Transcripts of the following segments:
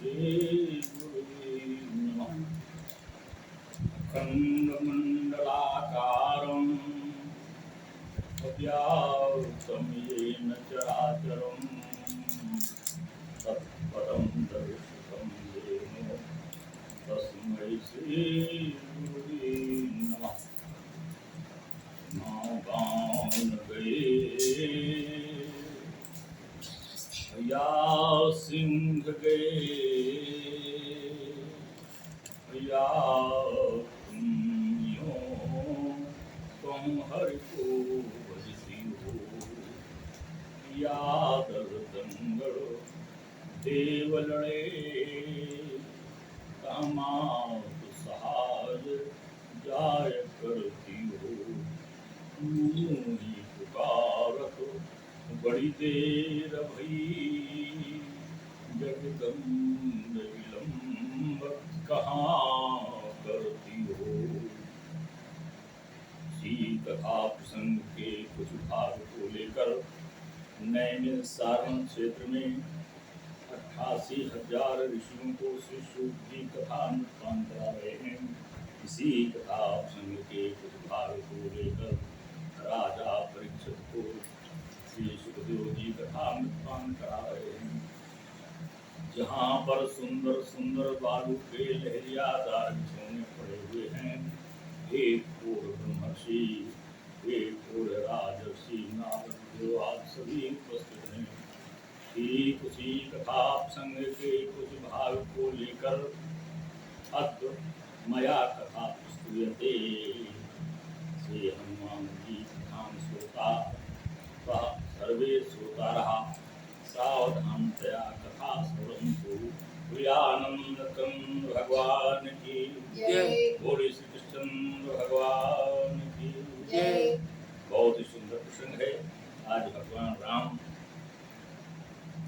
श्री गुरुवे नमः। अखण्डमण्डलाकारं अव्याप्तं येन चराचरं तत्पदं दर्शितं येन तस्मै श्री गुरुवे नमः। गान गए भैया सिंह गए भैया तुम हरि को भजती हो या दल दंगल देव लड़े कामात सहाय जाय करती हो पुकारत बड़ी देर भई जगदम्ब विलंब कहाँ करती हो। इसी कथा प्रसंग के कुछ भाग को लेकर नैमिष सारण क्षेत्र में 88,000 ऋषियों को श्री शुक जी कथा अनुष्ठान करा रहे हैं। इसी कथा प्रसंग के कुछ भाग को लेकर राजा परीक्षित को श्री सुखदेव जी कथा अनुष्ठान करा रहे हैं। जहाँ पर सुंदर सुंदर बालू के लहरियादार बिछौने पड़े हुए हैं, एक ओर ब्रह्मर्षि एक ओर राजर्षि नारद देव आदि सभी उपस्थित हैं। ठीक उसी कथा प्रसंग के कुछ भाग को लेकर अद्य मया कथा प्रस्तुयते श्री हनुमान जी कथां श्रोता वह सर्वे श्रोतारः सावधानतया कथा श्रवन्तु। प्रियानंदकं भगवान की जय। बोले श्री कृष्ण भगवान की जय। बहुत ही सुंदर प्रसंग है। आज भगवान राम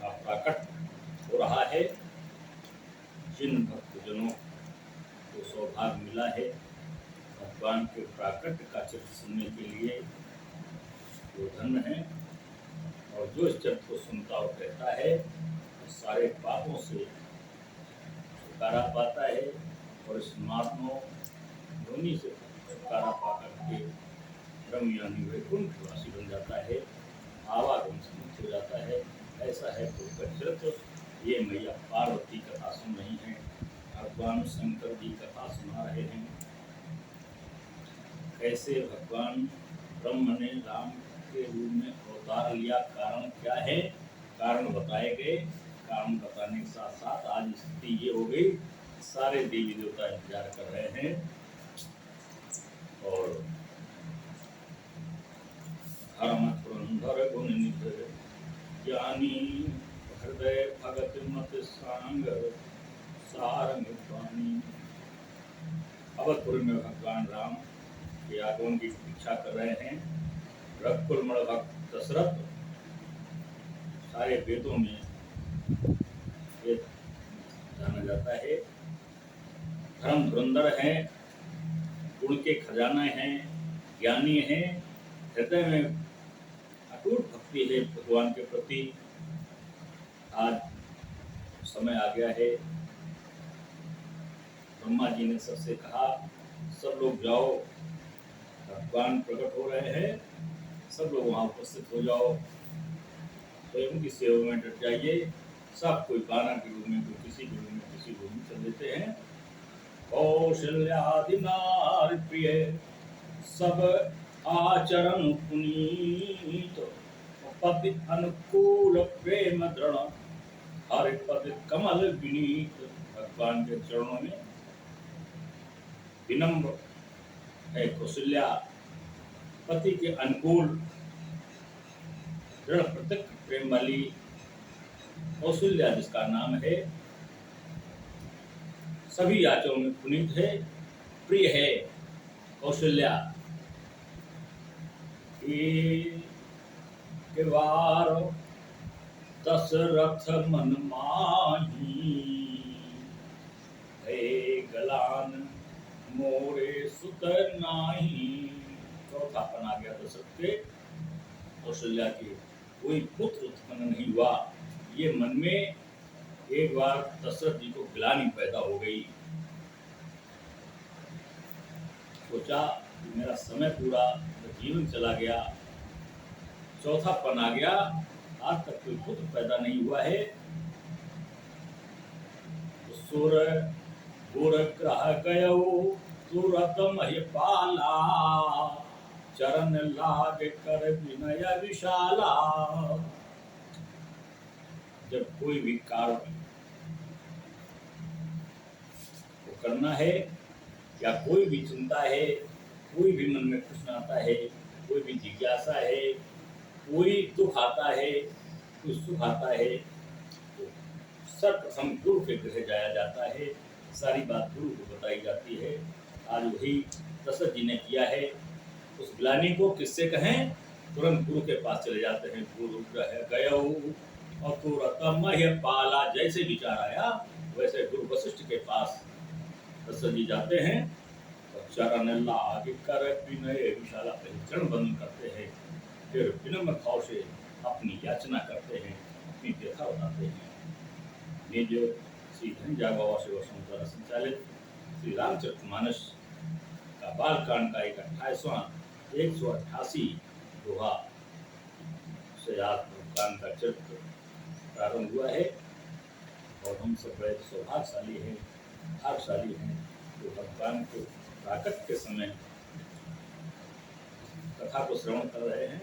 का प्रकट हो रहा है। जिन भक्तजनों को सौभाग्य मिला है भगवान के प्राकट्य का चरित्र सुनने के लिए, वो धन्य है। और जो इस चरित्र को सुनता और कहता है सारे पापों से छुटकारा पाता है और इस महात्मा योनि से छुटकारा पा करके ब्रह्म यानी वैकुंठवासी बन जाता है, आवागमन से मुक्त हो जाता है। ऐसा है तो चरित्र। ये मैया पार्वती कथा सुन रही हैं, भगवान शंकर जी कथा सुना रहे हैं। कैसे भगवान ब्रह्म ने राम के रूप में अवतार लिया, कारण क्या है, कारण बताए गए। कारण बताने के साथ साथ आज स्थिति ये हो गई, सारे देवी देवता इंतजार कर रहे हैं और धर्म धुरंधर गुण निधर ज्ञानी हृदय भगत मत सांग सारंग स्वामी। अवधपुर में भगवान राम के आगमन की प्रतीक्षा कर रहे हैं। रघुकुल मण भक्त दशरथ सारे वेदों में ये जाना जाता है, धर्म धुरंधर हैं, गुण के खजाना हैं, ज्ञानी हैं, हृदय में अटूट भक्ति है भगवान के प्रति। आज समय आ गया है, ब्रह्मा जी ने सबसे कहा सब लोग जाओ, भगवान प्रकट हो रहे हैं, सब लोग वहाँ उपस्थित हो जाओ, स्वयं की सेवा में डट जाइए। सब कोई बाना के रूप में, कोई किसी के रूप में, किसी रूप में चल देते हैं। कौशल्यादि नारी प्रिय सब आचरण पुनीत, पति अनुकूल प्रेम दृढ़ हरि पति कमल विनीत। भगवान के चरणों में विनम्र है कौशल्या, पति के अनुकूल दृढ़ प्रत्यक्ष प्रेम वाली कौशल्या जिसका नाम है, सभी आचरणों में पुनीत है, प्रिय है कौशल्या। के वार दशरथ मन माही है गलान मोरे सुत नाही। चौथापन आ गया दशरथ के, कौशल्या के कोई पुत्र उत्पन्न नहीं हुआ। ये मन में एक बार दशरथ जी को ग्लानि पैदा हो गई। सोचा कि मेरा समय पूरा, जीवन चला गया, चौथापन आ गया, आज तक कोई पुत्र पैदा नहीं हुआ है। तो सुर गुर ग्रह गयो तुरत महिपाला, चरण लाग कर विनय विशाला। जब कोई भी कार्य को करना है या कोई भी चिंता है, कोई भी मन में प्रश्न आता है, कोई भी जिज्ञासा है, कोई दुख आता है, कोई सुख आता है, तो सर्वप्रथम गुरु के गृह जाया जाता है, सारी बात गुरु को बताई जाती है। आज वही दशरथ जी ने किया है। उस ग्लानि को किससे कहें? तुरंत गुरु के पास चले जाते हैं। गुरु ग्रह गयो और तुरत महिपाला, जैसे विचार आया वैसे गुरु वशिष्ठ के पास दशरथ जी जाते हैं और चरण लाग कर विनय विशाला, चरण बंदन करते हैं, फिर विनम्र भाव से अपनी याचना करते हैं, अपनी व्यथा बताते हैं। निज श्री धनंजय बाबा सेवा संघ द्वारा संचालित श्री रामचरितमानस का बालकांड का 188 दोहा से आज कांड का चरित्र प्रारंभ हुआ है। और हम सब बड़े सौभाग्यशाली हैं, भाग्यशाली हैं जो भगवान को प्राकट के समय कथा को श्रवण कर रहे हैं।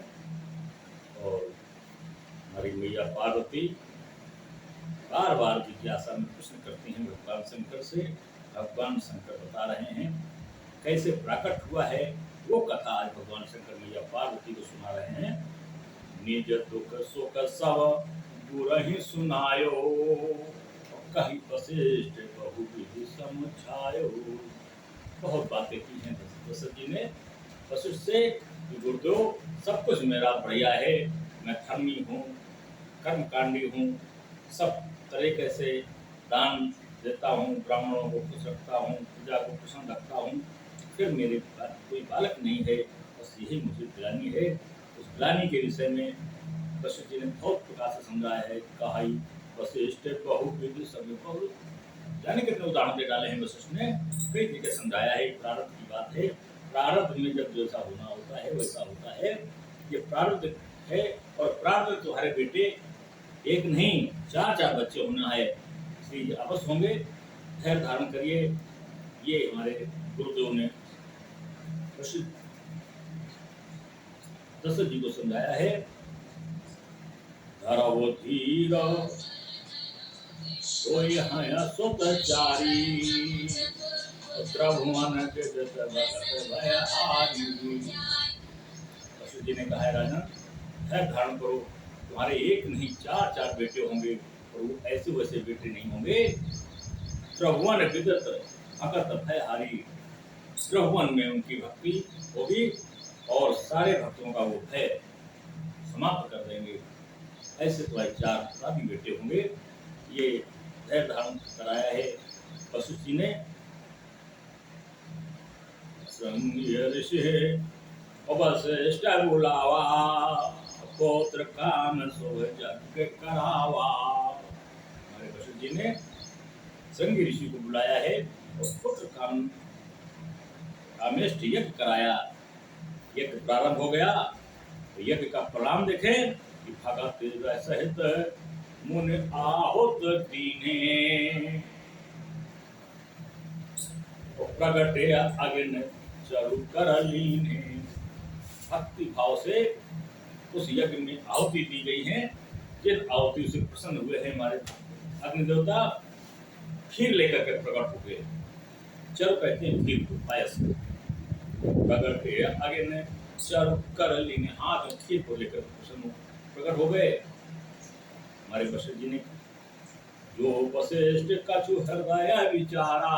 और हमारी मैया पार्वती बार बार जिज्ञासा में प्रश्न करती हैं भगवान शंकर से। भगवान शंकर बता रहे हैं कैसे प्राकट हुआ है, वो कथा आज भगवान शंकर मैया पार्वती को सुना रहे हैं। निज दुख सुख सब गुरहि सुनायो, कहीं वशिष्ठ बहु विधि समझायो। बहुत बातें की हैं दशरथ जी ने वशिष्ठ से कि गुरुदेव सब कुछ मेरा बढ़िया है, मैं धर्मी हूँ, कर्मकांडी हूँ, सब तरीके से दान देता हूँ, ब्राह्मणों को खुश रखता हूँ, प्रजा को प्रसन्न रखता हूँ, फिर मेरे पास कोई बालक नहीं है, बस यही मुझे ग्लानि है। उस ग्लानि के विषय में वशिष्ठ जी ने बहुत प्रकार से समझाया है। कहाई वशिष्ठ बहु विधि सब बहु, जाने कितने उदाहरण दे डाले हैं वशिष्ठ ने, कई तरीके समझाया है। प्रारब्ध की बात है, प्रारब्ध में जब जैसा होना होता है वैसा होता है। ये प्रारब्ध है और प्रारब्ध तुम्हारे बेटे एक नहीं 4 बच्चे होना है, इसलिए अवश्य होंगे, धैर्य धारण करिए। ये हमारे गुरुदेव ने दशरथ जी को समझाया है। धरवो धीर कोई है सुतचारी, त्रिभुवन जगत भयहारी। दशरथ जी ने कहा है राजन, धैर्य धारण करो, तुम्हारे एक नहीं 4 बेटे होंगे, और वो ऐसे वैसे बेटे नहीं होंगे। त्रिभुवन विदत भगत भयहारी, त्रिभुवन में उनकी भक्ति होगी और सारे भक्तों का वो भय समाप्त कर देंगे। ऐसे तुम्हारे 4 अपराधी बेटे होंगे। ये धैर्य धारण कराया है वशिष्ठ जी ने। वशिष्ठ बुलावा, पुत्र काम सो यज्ञ करावा। हमारे वशिष्ठ जी ने संगी ऋषि को बुलाया है और पुत्र कामेष्ट यज्ञ कराया। यज्ञ प्रारंभ हो गया तो यज्ञ का परिणाम देखें कि भगत सहित मुनि आहुत दीने, प्रगटे अग्नि चरु कर लीने। भक्ति भाव से उस यज्ञ में आहुति दी गई है। जिस आहुति से प्रसन्न हुए हैं हमारे अग्नि देवता, खीर लेकर के प्रकट हो गए। चरु कहते हैं खीर को, पायस को। प्रगटे अग्नि चरु कर लीने, हाथ में खीर को लेकर प्रसन्न प्रकट हो गए। हमारे वशिष्ठ जी ने जो वशिष्ठ कछु हृदय विचारा,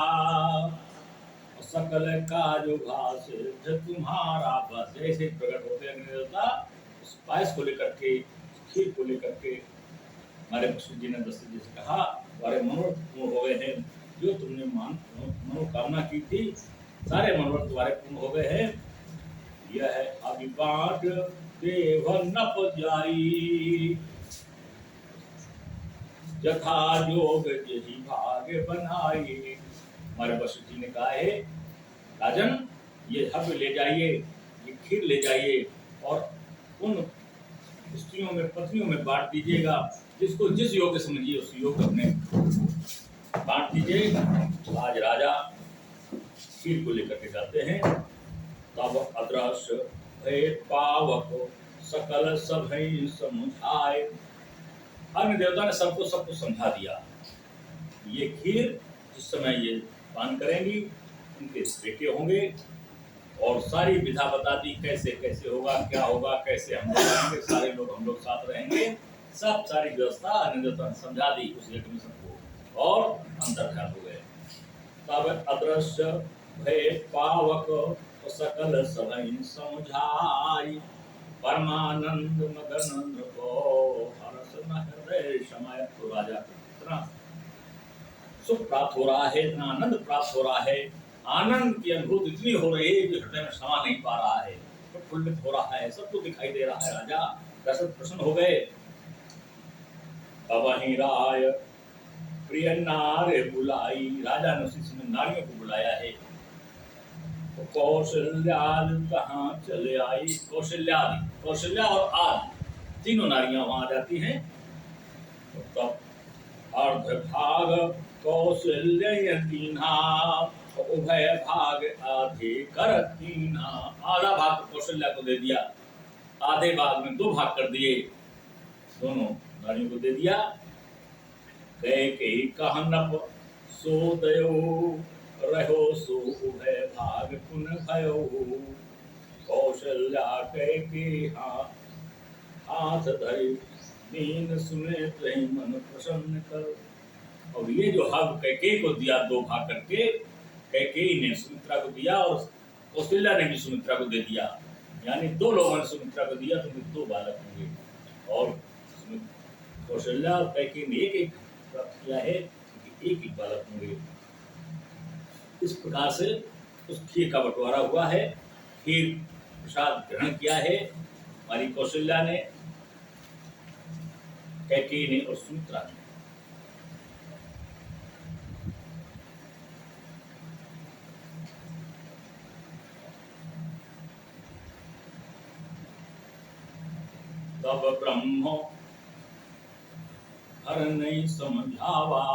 सकल का जो भाष तुम्हारा। बस जैसे प्रकट होते अग्नि देवता, उस पायस को लेकर के, खीर को लेकर के हमारे वशिष्ठ जी ने दशरथ जी से कहा, तुम्हारे मनोरथ पूर्ण हो गए हैं। जो तुमने मनोकामना की थी, सारे मनोरथ तुम्हारे पूर्ण हो गए हैं। यह है अभिबाट देव नप जाई। यथा योग यही भाग्य बनाए। हमारे वशिष्ठ जी ने कहा है, राजन ये हव्य ले जाइए, ये खीर ले जाइए और उन स्त्रियों में, पत्नियों में बांट दीजिएगा, जिसको जिस योग्य समझिए उस योग अपने बांट दीजिए। आज राजा खीर को लेकर के जाते हैं। तब अदृश्य भय पावक सकल सभई समुझाए। अन्य देवता ने सबको सब कुछ समझा दिया। ये खीर जिस समय ये पान करेंगी, उनके बेटे होंगे, और सारी विधा बता दी, कैसे कैसे होगा, क्या होगा, कैसे हम लोग रहेंगे, सारे लोग हम लोग साथ रहेंगे, सब सारी व्यवस्था अन्य देवता ने समझा दी उस यज्ञ में सबको, और अंतर्ध्यान हो गए। तब अदृश्य भय पावक सकल सभई समझाई। परमानंद मगन को हर्ष न हृदय समय। तो राजा को इतना सुख प्राप्त हो रहा है, इतना आनंद प्राप्त हो रहा है, आनंद की अनुभूति इतनी हो रही है कि हृदय में समा नहीं पा रहा है, प्रफुल्लित हो रहा है, सबको दिखाई दे रहा है। राजा दशरथ प्रसन्न हो गए। तब ही राय प्रिय नारे बुलाई। राजा ने उसी समय नारियों को बुलाया है। कौशल्यादि कहाँ चले आई। कौशल्यादि, कौशल्या और आदि तीनों नारियां वहां आ जाती हैं। तब अर्ध भाग कौशल्य दीन्हा, उभय भाग आधे कर कीन्हा। आधा भाग कौशल्या को दे दिया, आधे भाग में दो भाग कर दिए, दोनों नारियों को दे दिया। कैकेयी कहनप सो दयो, रहो सो उभय भाग पुन भयो। कौशल्या कैकेयी हाथ धरि दीन सुने तहि मन प्रसन्न कर। और ये जो हव कैकेयी को दिया दो भाग करके, कैकेयी ने सुमित्रा को दिया और कौशल्या ने भी सुमित्रा को दे दिया, यानी दो लोगों ने सुमित्रा को दिया, तो दो बालक होंगे। और कौशल्या और कैकेयी ने एक एक प्राप्त किया है, एक ही बालक होंगे। इस प्रकार से उस खीर का बंटवारा हुआ है। खीर प्रसाद ग्रहण किया है हमारी कौशल्या ने, कैकेयी ने और सुमित्रा ने। तब ब्रह्म हर नहीं समझावा।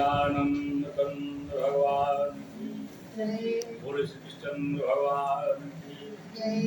आनंद कंद भगवान की जय। बोले श्री कृष्ण भगवान की जय।